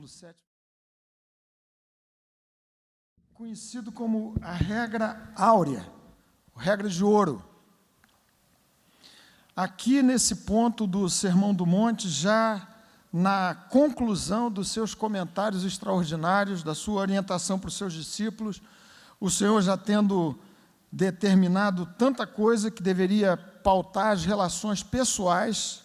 capítulo 7, conhecido como a regra áurea, regra de ouro. Aqui, nesse ponto do Sermão do Monte, já na conclusão dos seus comentários extraordinários, da sua orientação para os seus discípulos, o Senhor já tendo determinado tanta coisa que deveria pautar as relações pessoais,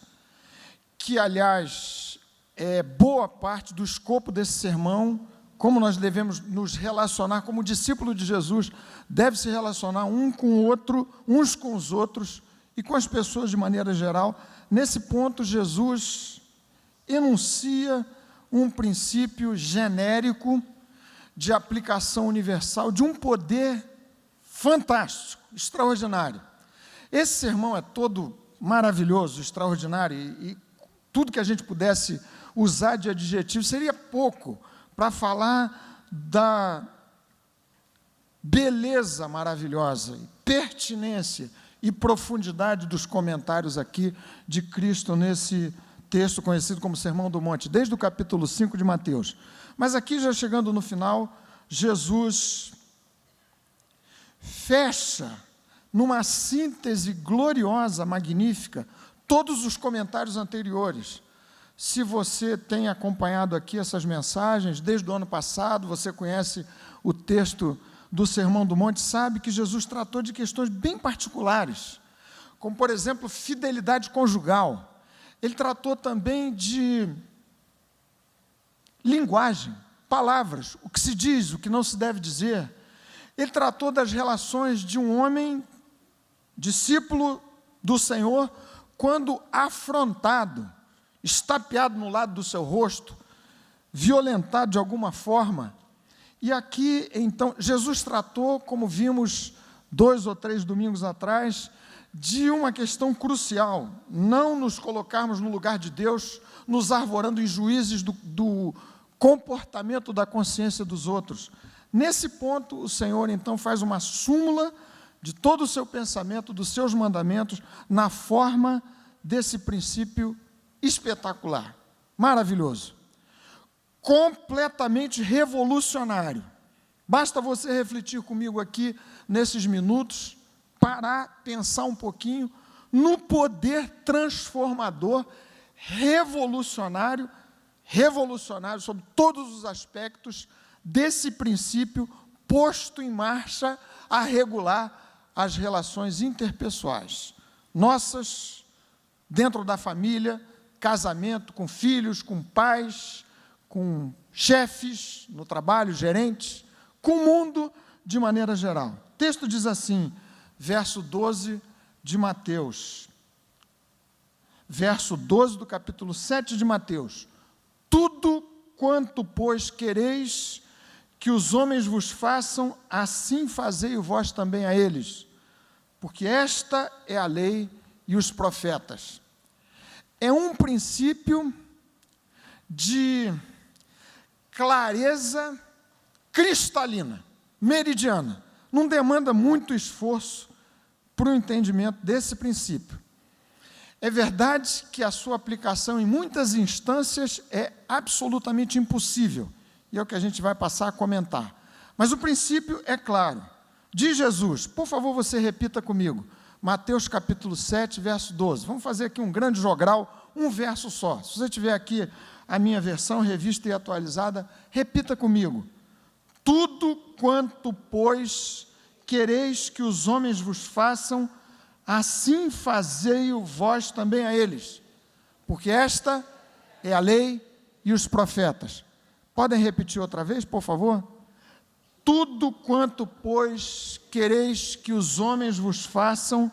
que, aliás, é boa parte do escopo desse sermão, como nós devemos nos relacionar, como discípulo de Jesus, deve se relacionar um com o outro, uns com os outros e com as pessoas de maneira geral. Nesse ponto, Jesus enuncia um princípio genérico de aplicação universal, de um poder fantástico, extraordinário. Esse sermão é todo maravilhoso, extraordinário, e tudo que a gente pudesse usar de adjetivo seria pouco para falar da beleza maravilhosa, pertinência e profundidade dos comentários aqui de Cristo nesse texto conhecido como Sermão do Monte, desde o capítulo 5 de Mateus. Mas aqui, já chegando no final, Jesus fecha, numa síntese gloriosa, magnífica, todos os comentários anteriores. Se você tem acompanhado aqui essas mensagens, desde o ano passado, você conhece o texto do Sermão do Monte, sabe que Jesus tratou de questões bem particulares, como, por exemplo, fidelidade conjugal. Ele tratou também de linguagem, palavras, o que se diz, o que não se deve dizer. Ele tratou das relações de um homem, discípulo do Senhor, quando afrontado, estapeado no lado do seu rosto, violentado de alguma forma. E aqui, então, Jesus tratou, como vimos 2 ou 3 domingos atrás, de uma questão crucial, não nos colocarmos no lugar de Deus, nos arvorando em juízes do comportamento da consciência dos outros. Nesse ponto, o Senhor, então, faz uma súmula de todo o seu pensamento, dos seus mandamentos, na forma desse princípio espetacular, maravilhoso, completamente revolucionário. Basta você refletir comigo aqui, nesses minutos, parar, pensar um pouquinho no poder transformador, revolucionário sobre todos os aspectos desse princípio posto em marcha a regular as relações interpessoais nossas, dentro da família, casamento, com filhos, com pais, com chefes no trabalho, gerentes, com o mundo de maneira geral. O texto diz assim, verso 12 de Mateus, verso 12 do capítulo 7 de Mateus: tudo quanto, pois, quereis que os homens vos façam, assim fazei vós também a eles, porque esta é a lei e os profetas. É um princípio de clareza cristalina, meridiana. Não demanda muito esforço para o entendimento desse princípio. É verdade que a sua aplicação em muitas instâncias é absolutamente impossível, e é o que a gente vai passar a comentar. Mas o princípio é claro. Diz Jesus, por favor, você repita comigo, Mateus capítulo 7, verso 12. Vamos fazer aqui um grande jogral, um verso só. Se você tiver aqui a minha versão revista e atualizada, repita comigo. Tudo quanto, pois, quereis que os homens vos façam, assim fazei-o vós também a eles, porque esta é a lei e os profetas. Podem repetir outra vez, por favor? Tudo quanto, pois, quereis que os homens vos façam,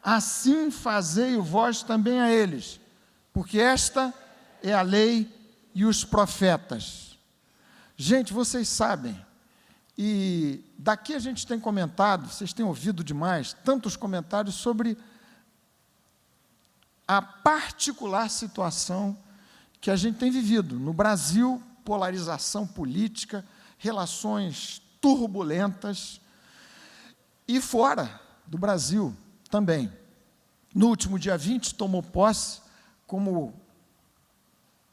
assim fazei-o vós também a eles, porque esta é a lei e os profetas. Gente, vocês sabem, e daqui a gente tem comentado, vocês têm ouvido demais, tantos comentários sobre a particular situação que a gente tem vivido. No Brasil, polarização política, relações turbulentas, e fora do Brasil também. No último dia 20, tomou posse como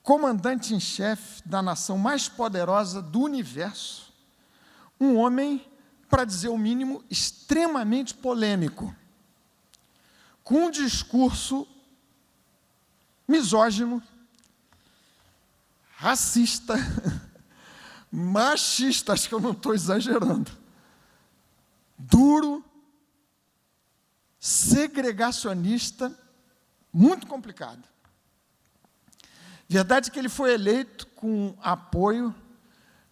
comandante em chefe da nação mais poderosa do universo, um homem, para dizer o mínimo, extremamente polêmico, com um discurso misógino, racista, machista, acho que eu não estou exagerando, duro, segregacionista, muito complicado. Verdade que ele foi eleito com apoio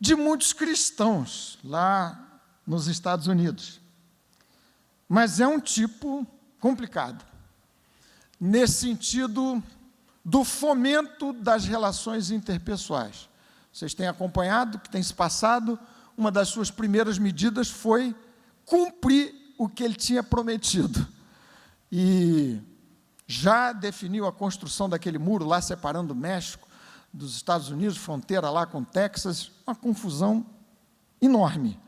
de muitos cristãos lá nos Estados Unidos. Mas é um tipo complicado, nesse sentido do fomento das relações interpessoais. Vocês têm acompanhado, que tem se passado, uma das suas primeiras medidas foi cumprir o que ele tinha prometido. E já definiu a construção daquele muro lá separando o México dos Estados Unidos, fronteira lá com o Texas, uma confusão enorme.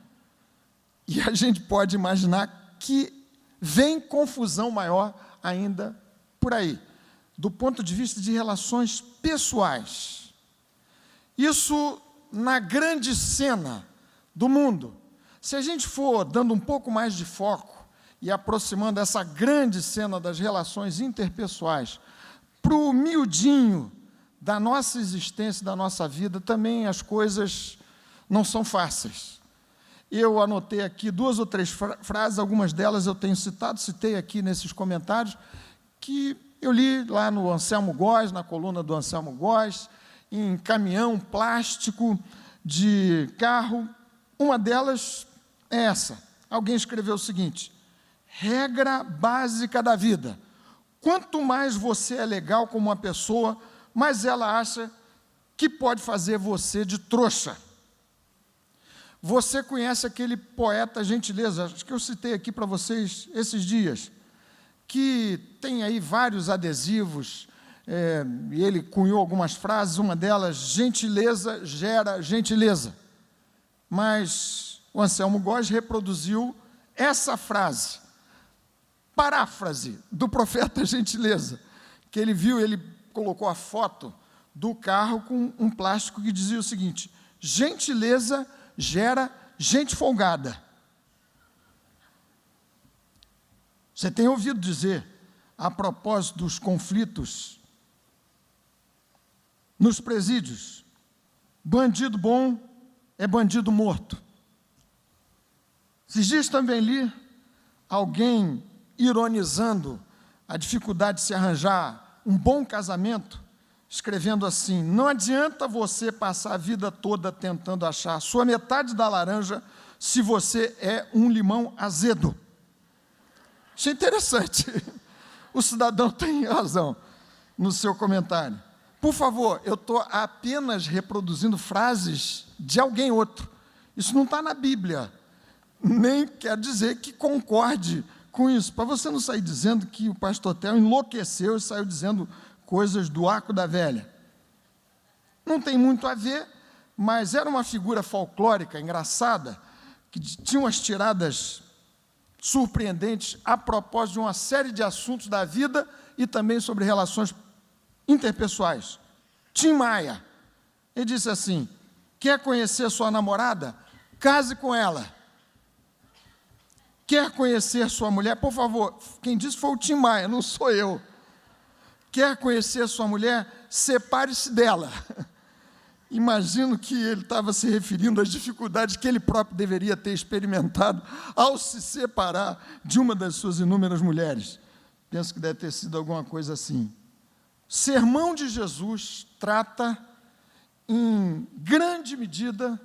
E a gente pode imaginar que vem confusão maior ainda por aí, do ponto de vista de relações pessoais. Isso na grande cena do mundo. Se a gente for dando um pouco mais de foco e aproximando essa grande cena das relações interpessoais para o miudinho da nossa existência, da nossa vida, também as coisas não são fáceis. Eu anotei aqui 2 ou 3 frases, algumas delas eu tenho citei aqui nesses comentários, que eu li lá no Anselmo Góes, na coluna do Anselmo Góes, em caminhão plástico de carro. Uma delas é essa. Alguém escreveu o seguinte: regra básica da vida. Quanto mais você é legal como uma pessoa, mais ela acha que pode fazer você de trouxa. Você conhece aquele poeta Gentileza, acho que eu citei aqui para vocês esses dias, que tem aí vários adesivos, e ele cunhou algumas frases, uma delas, gentileza gera gentileza. Mas o Anselmo Góes reproduziu essa frase, paráfrase do profeta Gentileza, que ele viu, ele colocou a foto do carro com um plástico que dizia o seguinte: gentileza gera gente folgada. Você tem ouvido dizer, a propósito dos conflitos nos presídios, bandido bom é bandido morto. Esses dias também li alguém ironizando a dificuldade de se arranjar um bom casamento, escrevendo assim: não adianta você passar a vida toda tentando achar a sua metade da laranja se você é um limão azedo. Achei interessante. O cidadão tem razão no seu comentário. Por favor, eu estou apenas reproduzindo frases de alguém outro. Isso não está na Bíblia. Nem quer dizer que concorde com isso. Para você não sair dizendo que o pastor Theo enlouqueceu e saiu dizendo coisas do arco da velha. Não tem muito a ver, mas era uma figura folclórica, engraçada, que tinha umas tiradas surpreendentes a propósito de uma série de assuntos da vida e também sobre relações interpessoais. Tim Maia, ele disse assim: quer conhecer sua namorada? Case com ela. Quer conhecer sua mulher? Por favor, quem disse foi o Tim Maia, não sou eu. Quer conhecer sua mulher? Separe-se dela. Imagino que ele estava se referindo às dificuldades que ele próprio deveria ter experimentado ao se separar de uma das suas inúmeras mulheres. Penso que deve ter sido alguma coisa assim. O sermão de Jesus trata, em grande medida,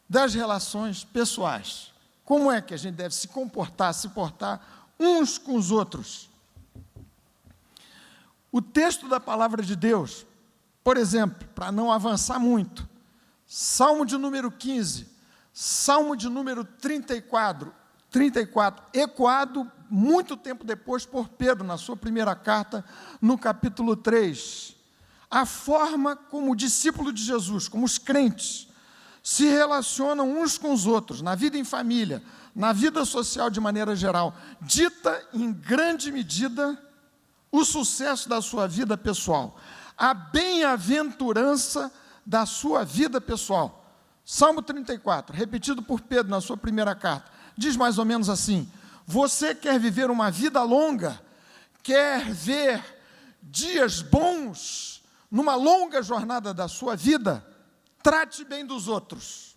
das relações pessoais. Como é que a gente deve se portar uns com os outros? O texto da palavra de Deus, por exemplo, para não avançar muito, Salmo de número 15, Salmo de número 34, ecoado muito tempo depois por Pedro, na sua primeira carta, no capítulo 3. A forma como o discípulo de Jesus, como os crentes, se relacionam uns com os outros, na vida em família, na vida social de maneira geral, dita em grande medida o sucesso da sua vida pessoal. a bem-aventurança da sua vida pessoal. Salmo 34, repetido por Pedro na sua primeira carta, diz mais ou menos assim: você quer viver uma vida longa, quer ver dias bons numa longa jornada da sua vida, trate bem dos outros.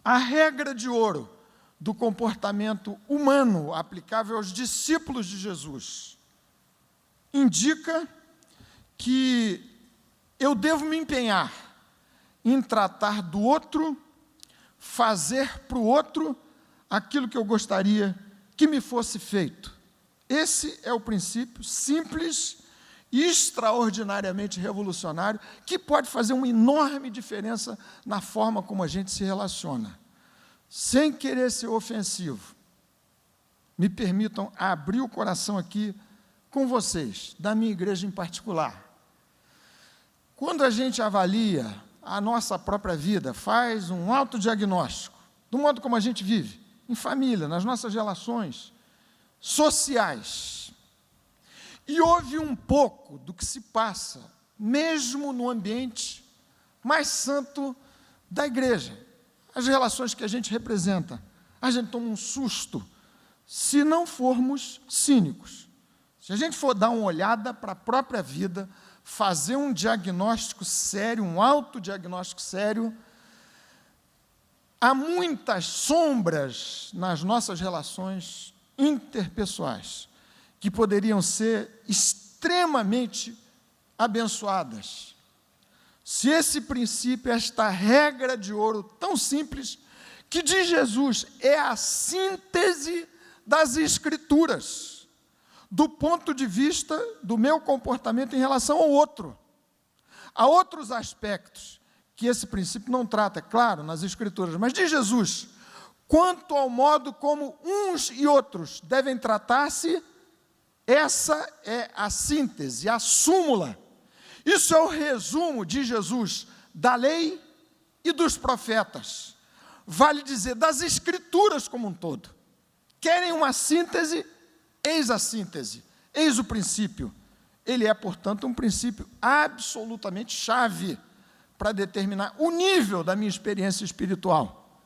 A regra de ouro do comportamento humano aplicável aos discípulos de Jesus indica que eu devo me empenhar em tratar do outro, fazer para o outro aquilo que eu gostaria que me fosse feito. Esse é o princípio simples e extraordinariamente revolucionário, que pode fazer uma enorme diferença na forma como a gente se relaciona. Sem querer ser ofensivo, me permitam abrir o coração aqui com vocês, da minha igreja em particular. Quando a gente avalia a nossa própria vida, faz um autodiagnóstico do modo como a gente vive, em família, nas nossas relações sociais, e ouve um pouco do que se passa, mesmo no ambiente mais santo da igreja, as relações que a gente representa, a gente toma um susto, se não formos cínicos. Se a gente for dar uma olhada para a própria vida, fazer um diagnóstico sério, um autodiagnóstico sério, há muitas sombras nas nossas relações interpessoais que poderiam ser extremamente abençoadas. Se esse princípio, esta regra de ouro tão simples, que diz Jesus, é a síntese das Escrituras, do ponto de vista do meu comportamento em relação ao outro. Há outros aspectos que esse princípio não trata, é claro, nas Escrituras, mas diz Jesus, quanto ao modo como uns e outros devem tratar-se, essa é a síntese, a súmula. Isso é o resumo, diz Jesus, da lei e dos profetas. Vale dizer, das Escrituras como um todo. Querem uma síntese? Eis a síntese, eis o princípio. Ele é, portanto, um princípio absolutamente chave para determinar o nível da minha experiência espiritual.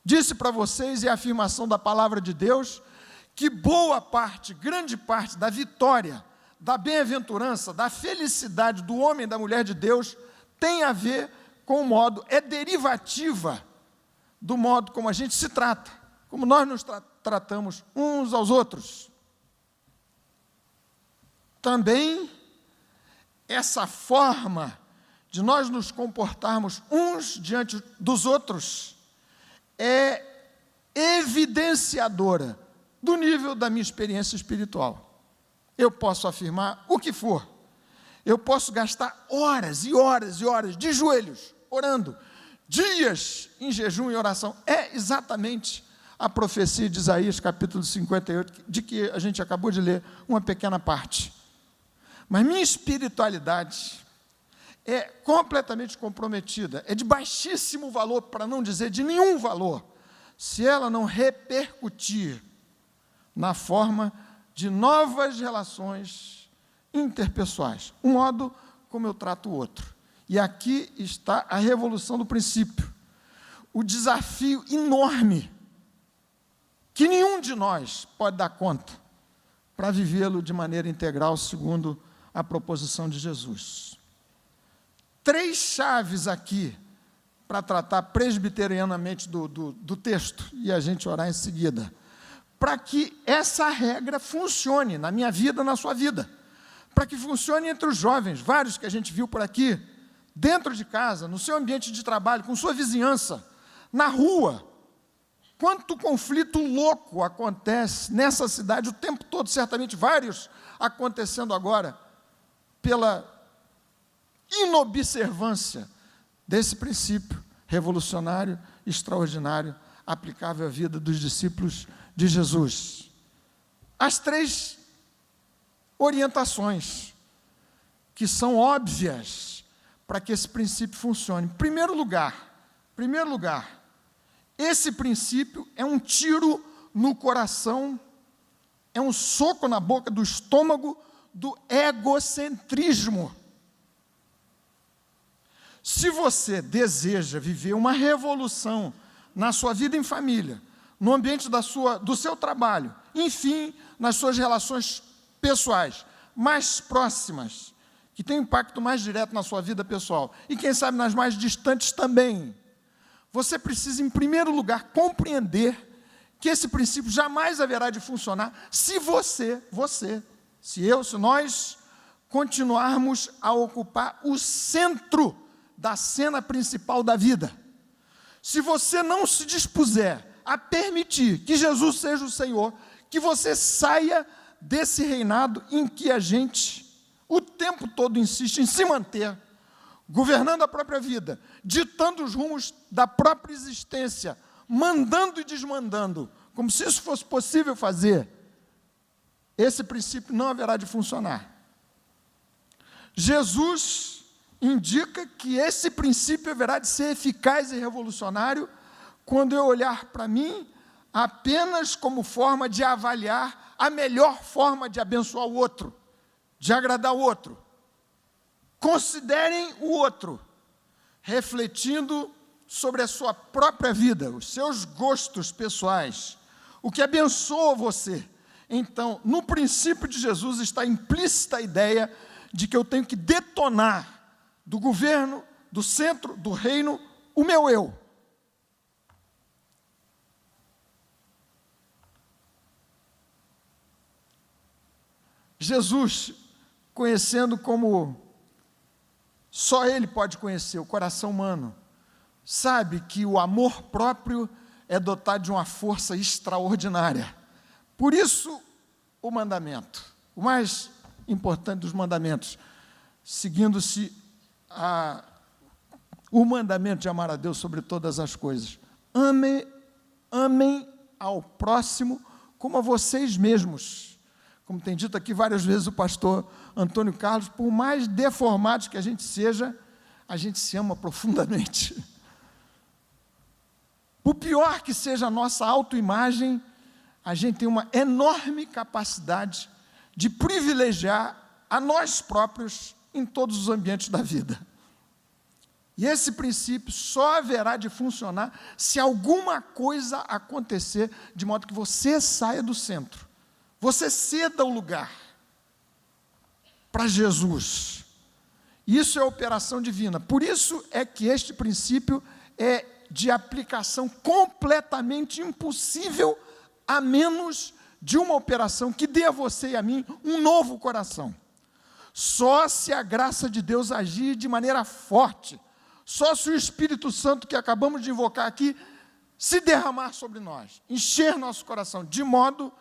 Disse para vocês, e a afirmação da palavra de Deus, que boa parte, grande parte da vitória, da bem-aventurança, da felicidade do homem e da mulher de Deus tem a ver com o modo, é derivativa do modo como a gente se trata, como nós nos tratamos uns aos outros. Também essa forma de nós nos comportarmos uns diante dos outros é evidenciadora do nível da minha experiência espiritual. Eu posso afirmar o que for. Eu posso gastar horas e horas e horas de joelhos, orando, dias em jejum e oração. É exatamente a profecia de Isaías, capítulo 58, de que a gente acabou de ler uma pequena parte. Mas minha espiritualidade é completamente comprometida, é de baixíssimo valor, para não dizer de nenhum valor, se ela não repercutir na forma de novas relações interpessoais, um modo como eu trato o outro. E aqui está a revolução do princípio, o desafio enorme, que nenhum de nós pode dar conta, para vivê-lo de maneira integral, segundo a proposição de Jesus. 3 chaves aqui, para tratar presbiterianamente do texto, e a gente orar em seguida, para que essa regra funcione na minha vida, na sua vida, para que funcione entre os jovens, vários que a gente viu por aqui, dentro de casa, no seu ambiente de trabalho, com sua vizinhança, na rua. Quanto conflito louco acontece nessa cidade o tempo todo, certamente vários acontecendo agora, pela inobservância desse princípio revolucionário, extraordinário, aplicável à vida dos discípulos de Jesus. As 3 orientações que são óbvias para que esse princípio funcione. Em primeiro lugar, esse princípio é um tiro no coração é um soco na boca do estômago do egocentrismo. Se você deseja viver uma revolução na sua vida em família, no ambiente do seu trabalho, enfim, nas suas relações pessoais mais próximas, que tem impacto mais direto na sua vida pessoal, e quem sabe nas mais distantes também, você precisa, em primeiro lugar, compreender que esse princípio jamais haverá de funcionar se se nós continuarmos a ocupar o centro da cena principal da vida. Se você não se dispuser a permitir que Jesus seja o Senhor, que você saia desse reinado em que a gente o tempo todo insiste em se manter, governando a própria vida, ditando os rumos da própria existência, mandando e desmandando, como se isso fosse possível fazer, esse princípio não haverá de funcionar. Jesus indica que esse princípio haverá de ser eficaz e revolucionário quando eu olhar para mim apenas como forma de avaliar a melhor forma de abençoar o outro, de agradar o outro. Considerem o outro, refletindo sobre a sua própria vida, os seus gostos pessoais, o que abençoa você. Então, no princípio de Jesus está implícita a ideia de que eu tenho que detonar do governo, do centro, do reino, o meu eu. Jesus, conhecendo como só Ele pode conhecer o coração humano, sabe que o amor próprio é dotado de uma força extraordinária. Por isso, o mandamento, o mais importante dos mandamentos, seguindo-se o mandamento de amar a Deus sobre todas as coisas. Amem ao próximo como a vocês mesmos. Como tem dito aqui várias vezes o pastor Antônio Carlos, por mais deformados que a gente seja, a gente se ama profundamente. Por pior que seja a nossa autoimagem, a gente tem uma enorme capacidade de privilegiar a nós próprios em todos os ambientes da vida. E esse princípio só haverá de funcionar se alguma coisa acontecer, de modo que você saia do centro, você ceda o lugar para Jesus. Isso é operação divina. Por isso é que este princípio é de aplicação completamente impossível, a menos de uma operação que dê a você e a mim um novo coração. Só se a graça de Deus agir de maneira forte, só se o Espírito Santo que acabamos de invocar aqui se derramar sobre nós, encher nosso coração, de modo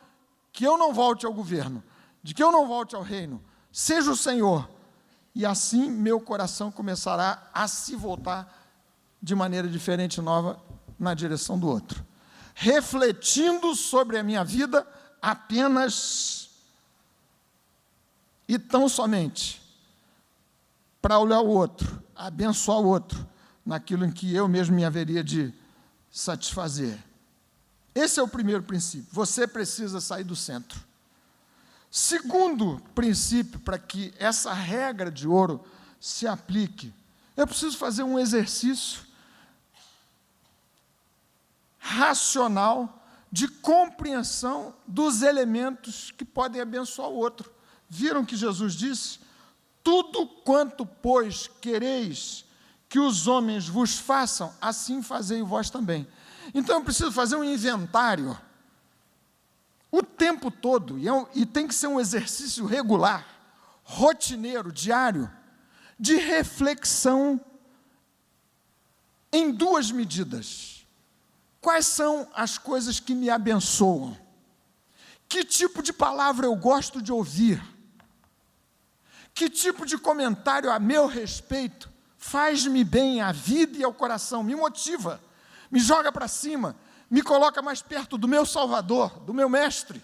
que eu não volte ao governo, de que eu não volte ao reino, seja o Senhor, e assim meu coração começará a se voltar de maneira diferente e nova na direção do outro, refletindo sobre a minha vida apenas e tão somente para olhar o outro, abençoar o outro, naquilo em que eu mesmo me haveria de satisfazer. Esse é o primeiro princípio. Você precisa sair do centro. Segundo princípio, para que essa regra de ouro se aplique, eu preciso fazer um exercício racional de compreensão dos elementos que podem abençoar o outro. Viram que Jesus disse? Tudo quanto, pois, quereis que os homens vos façam, assim fazei vós também. Então, eu preciso fazer um inventário o tempo todo, e tem que ser um exercício regular, rotineiro, diário, de reflexão em duas medidas. Quais são as coisas que me abençoam? Que tipo de palavra eu gosto de ouvir? Que tipo de comentário a meu respeito faz-me bem à vida e ao coração, me motiva, me joga para cima, me coloca mais perto do meu Salvador, do meu Mestre?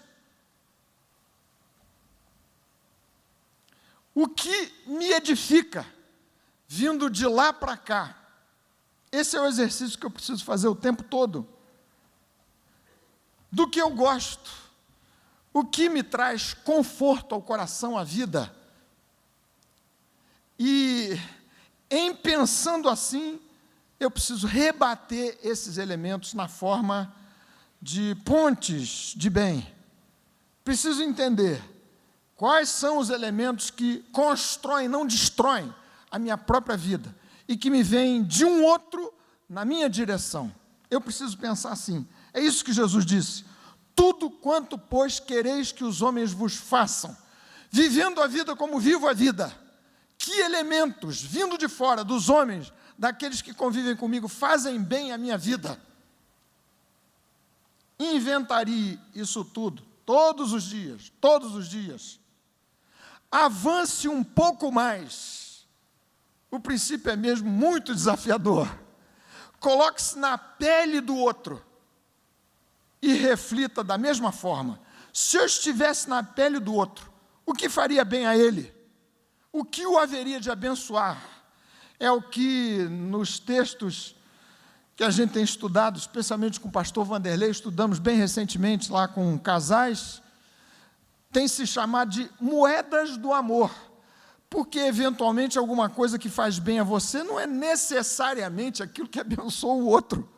O que me edifica, vindo de lá para cá? Esse é o exercício que eu preciso fazer o tempo todo. Do que eu gosto? o que me traz conforto ao coração, à vida. E, em pensando assim, eu preciso rebater esses elementos na forma de pontes de bem. Preciso entender quais são os elementos que constroem, não destroem, a minha própria vida e que me vêm de um outro na minha direção. Eu preciso pensar assim. É isso que Jesus disse. Tudo quanto, pois, quereis que os homens vos façam, vivendo a vida como vivo a vida. Que elementos, vindo de fora, dos homens, daqueles que convivem comigo, fazem bem a minha vida? Inventarie isso tudo, todos os dias. Avance um pouco mais. O princípio é mesmo muito desafiador. Coloque-se na pele do outro e reflita da mesma forma. Se eu estivesse na pele do outro, o que faria bem a ele? O que o haveria de abençoar? É o que nos textos que a gente tem estudado, especialmente com o pastor Vanderlei, estudamos bem recentemente lá com casais, tem se chamado de moedas do amor, porque eventualmente alguma coisa que faz bem a você não é necessariamente aquilo que abençoa o outro.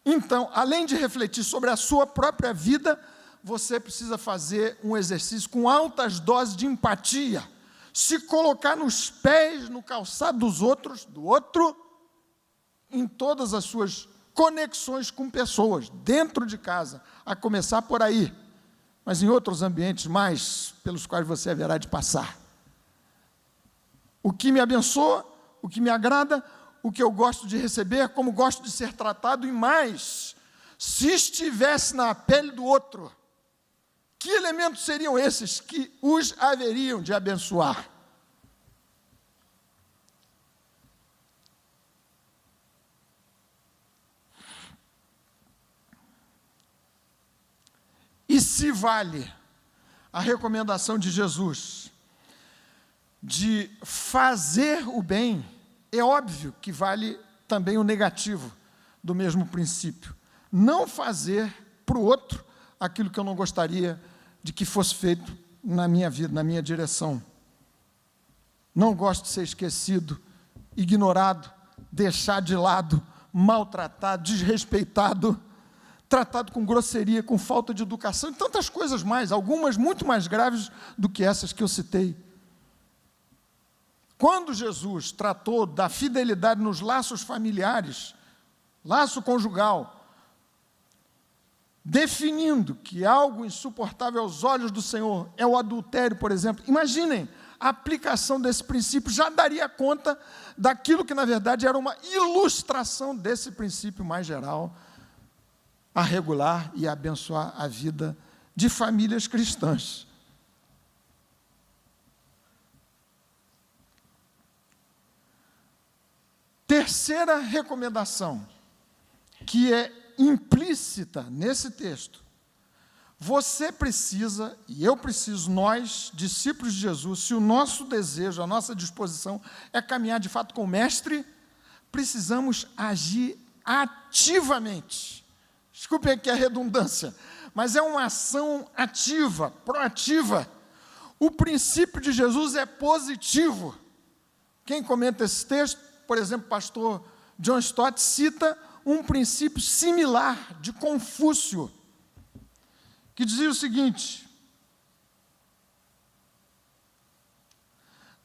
Então, além de refletir sobre a sua própria vida, você precisa fazer um exercício com altas doses de empatia, se colocar nos pés, no calçado dos outros, do outro, em todas as suas conexões com pessoas, dentro de casa, a começar por aí, mas em outros ambientes mais pelos quais você haverá de passar. O que me abençoa, o que me agrada, o que eu gosto de receber, como gosto de ser tratado, e mais, se estivesse na pele do outro, que elementos seriam esses que os haveriam de abençoar? E se vale a recomendação de Jesus de fazer o bem, é óbvio que vale também o negativo do mesmo princípio. Não fazer para o outro aquilo que eu não gostaria de que fosse feito na minha vida, na minha direção. Não gosto de ser esquecido, ignorado, deixado de lado, maltratado, desrespeitado, tratado com grosseria, com falta de educação, e tantas coisas mais, algumas muito mais graves do que essas que eu citei. Quando Jesus tratou da fidelidade nos laços familiares, laço conjugal, definindo que algo insuportável aos olhos do Senhor é o adultério, por exemplo, imaginem, a aplicação desse princípio já daria conta daquilo que, na verdade, era uma ilustração desse princípio mais geral, a regular e a abençoar a vida de famílias cristãs. Terceira recomendação, que é implícita nesse texto. Você precisa, e eu preciso, nós, discípulos de Jesus, se o nosso desejo, a nossa disposição é caminhar de fato com o Mestre, precisamos agir ativamente. Desculpem aqui a redundância, mas é uma ação ativa, proativa. O princípio de Jesus é positivo. Quem comenta esse texto, por exemplo, o pastor John Stott cita um princípio similar de Confúcio, que dizia o seguinte: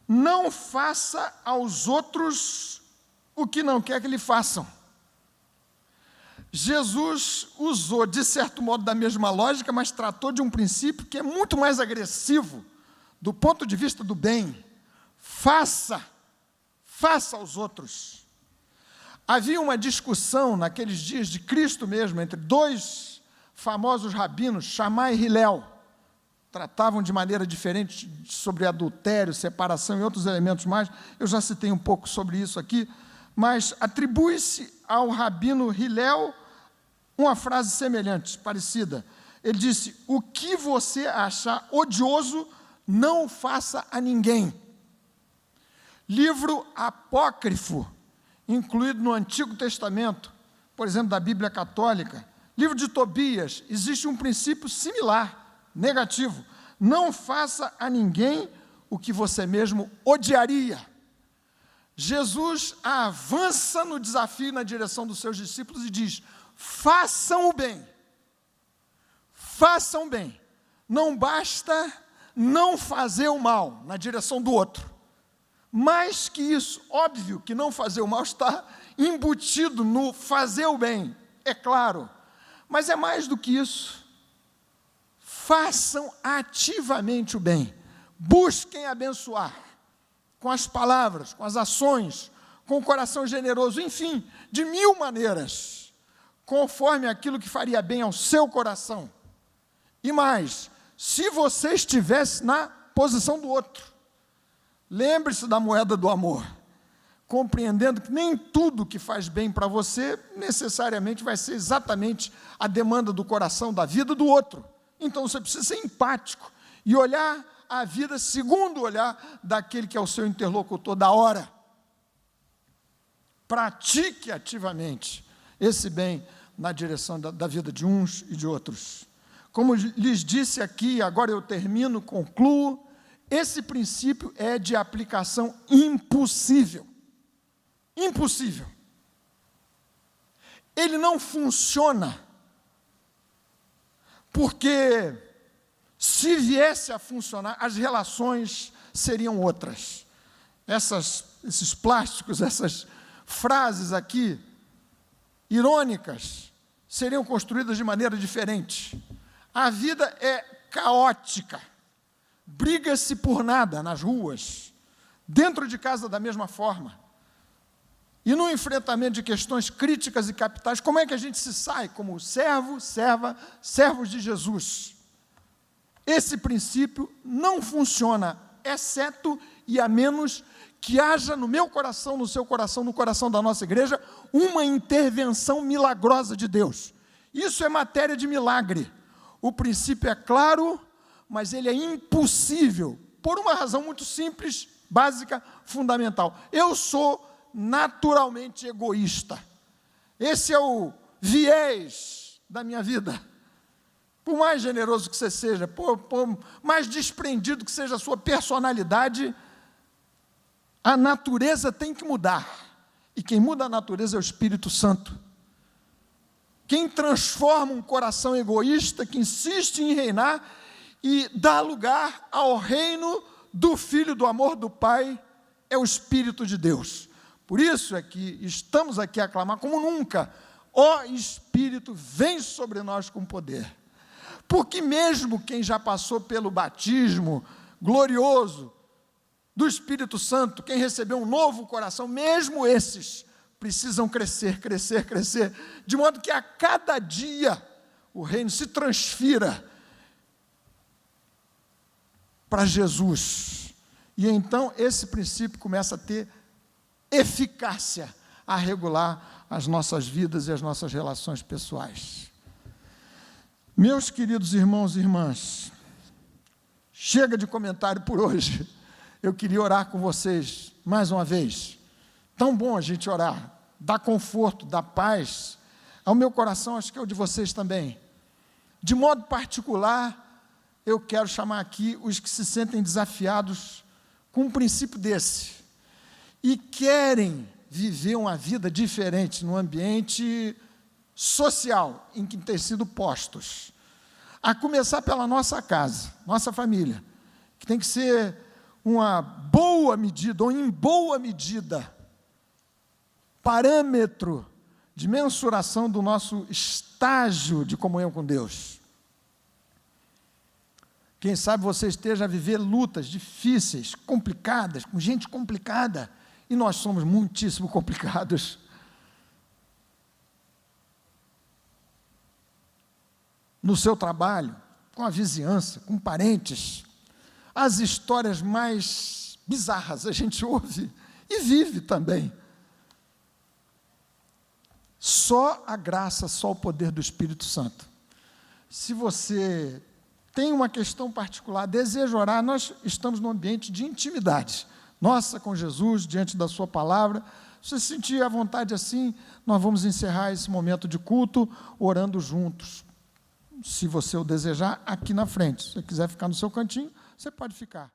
não faça aos outros o que não quer que lhe façam. Jesus usou, de certo modo, da mesma lógica, mas tratou de um princípio que é muito mais agressivo, do ponto de vista do bem. Faça aos outros. Havia uma discussão naqueles dias de Cristo mesmo, entre dois famosos rabinos, Shammai e Hillel. Tratavam de maneira diferente sobre adultério, separação e outros elementos mais. Eu já citei um pouco sobre isso aqui, mas atribui-se ao rabino Hillel uma frase semelhante, parecida. Ele disse: o que você achar odioso, não o faça a ninguém. Livro apócrifo, incluído no Antigo Testamento, por exemplo, da Bíblia Católica, livro de Tobias, existe um princípio similar. negativo. Não faça a ninguém o que você mesmo odiaria. Jesus avança no desafio na direção dos seus discípulos e diz: façam o bem. Façam bem. Não basta não fazer o mal na direção do outro. Mais que isso, óbvio que não fazer o mal está embutido no fazer o bem, é claro. Mas é mais do que isso. Façam ativamente o bem. Busquem abençoar. Com as palavras, com as ações, com o coração generoso, enfim, de 1000 maneiras, conforme aquilo que faria bem ao seu coração. E mais, se você estivesse na posição do outro, lembre-se da moeda do amor, compreendendo que nem tudo que faz bem para você, necessariamente vai ser exatamente a demanda do coração, da vida do outro. Então você precisa ser empático e olhar a vida segundo o olhar daquele que é o seu interlocutor da hora. Pratique ativamente esse bem na direção da vida de uns e de outros. Como lhes disse aqui, agora eu termino, concluo, esse princípio é de aplicação impossível. Impossível. Ele não funciona, porque se viesse a funcionar, as relações seriam outras. Esses plásticos, essas frases aqui, irônicas, seriam construídas de maneira diferente. A vida é caótica. Briga-se por nada nas ruas, dentro de casa da mesma forma. E no enfrentamento de questões críticas e capitais, como é que a gente se sai como servo, serva, servos de Jesus? Esse princípio não funciona, exceto e a menos que haja no meu coração, no seu coração, no coração da nossa igreja, uma intervenção milagrosa de Deus. Isso é matéria de milagre. O princípio é claro, mas ele é impossível, por uma razão muito simples, básica, fundamental. Eu sou naturalmente egoísta. Esse é o viés da minha vida. Por mais generoso que você seja, por mais desprendido que seja a sua personalidade, a natureza tem que mudar. E quem muda a natureza é o Espírito Santo. Quem transforma um coração egoísta, que insiste em reinar e dá lugar ao reino do Filho do amor do Pai, é o Espírito de Deus. Por isso é que estamos aqui a clamar como nunca: ó Espírito, vem sobre nós com poder. Porque mesmo quem já passou pelo batismo glorioso do Espírito Santo, quem recebeu um novo coração, mesmo esses precisam crescer, crescer, crescer, de modo que a cada dia o reino se transfira para Jesus. E então esse princípio começa a ter eficácia a regular as nossas vidas e as nossas relações pessoais. Meus queridos irmãos e irmãs, chega de comentário por hoje. Eu queria orar com vocês mais uma vez. Tão bom a gente orar, dá conforto, dá paz ao meu coração, acho que é o de vocês também. De modo particular, eu quero chamar aqui os que se sentem desafiados com um princípio desse e querem viver uma vida diferente no ambiente social em que têm sido postos, a começar pela nossa casa, nossa família, que tem que ser uma boa medida, ou em boa medida, parâmetro de mensuração do nosso estágio de comunhão com Deus. Quem sabe você esteja a viver lutas difíceis, complicadas, com gente complicada, e nós somos muitíssimo complicados. No seu trabalho, com a vizinhança, com parentes, as histórias mais bizarras a gente ouve e vive também. Só a graça, só o poder do Espírito Santo. Se você tem uma questão particular, deseja orar, nós estamos num ambiente de intimidade nossa com Jesus, diante da sua palavra. Se você sentir à vontade assim, nós vamos encerrar esse momento de culto orando juntos. se você o desejar, aqui na frente. Se você quiser ficar no seu cantinho, você pode ficar.